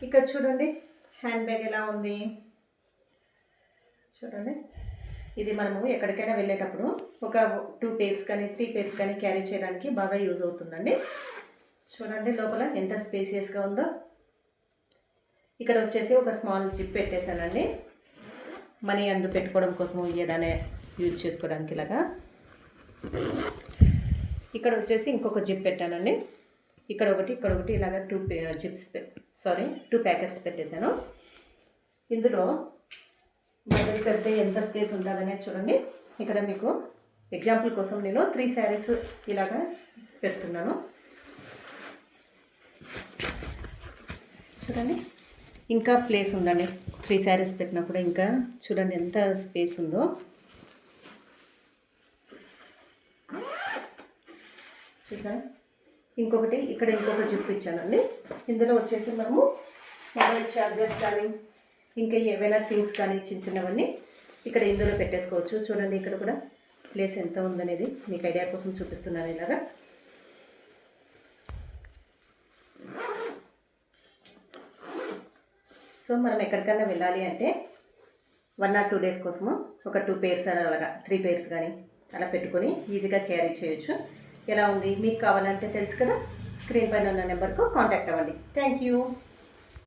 ఇక్కడ చూడండి hand bag ఎలా ఉంది చూడండి. ఇది మనము ఎక్కడికైనా వెళ్ళేటప్పుడు ఒక 2 పేర్స్ కానీ 3 పేర్స్ కానీ క్యారీ చేయడానికి బాగా యూజ్ అవుతుందండి. చూడండి లోపల ఎంత స్పేసియస్గా ఉందో. ఇక్కడ వచ్చేసి ఒక స్మాల్ జిప్ పెట్టేశానండి, మనీ అందు పెట్టుకోవడం కోసం ఏదైనా యూజ్ చేసుకోవడానికి ఇలాగా. ఇక్కడ వచ్చేసి ఇంకొక జిప్ పెట్టానండి, ఇక్కడ ఒకటి ఇలాగా 2 ప్యాకెట్స్ పెట్టేశాను. ఇందులో మొదటి పెడితే ఎంత స్పేస్ ఉంటుందనేది చూడండి. ఇక్కడ మీకు ఎగ్జాంపుల్ కోసం నేను 3 శారీస్ ఇలాగా పెడుతున్నాను చూడండి. ఇంకా ప్లేస్ ఉందండి, 3 శారీస్ పెట్టినా కూడా ఇంకా చూడండి ఎంత స్పేస్ ఉందో. చూసారా, ఇక్కడ ఇంకొక జిప్ ఇచ్చానండి. ఇందులో వచ్చేసి మనము మొబైల్ చార్జర్స్ కానీ ఇంకా ఏవైనా థింగ్స్ కానీ చిన్నవన్నీ ఇక్కడ ఇందులో పెట్టేసుకోవచ్చు. చూడండి ఇక్కడ కూడా ప్లేస్ ఎంత ఉందనేది మీకు ఐడియా కోసం చూపిస్తున్నాను ఇలాగా. సో మనం ఎక్కడికైనా వెళ్ళాలి అంటే 1 or 2 డేస్ కోసము ఒక 2 పేర్స్ అలాగా 3 పేర్స్ కానీ అలా పెట్టుకొని ఈజీగా క్యారీ చేయొచ్చు. ఎలా ఉంది మీకు కావాలంటే తెలుసు కదా, స్క్రీన్ పైన ఉన్న నెంబర్కు కాంటాక్ట్ అవ్వండి. Thank you.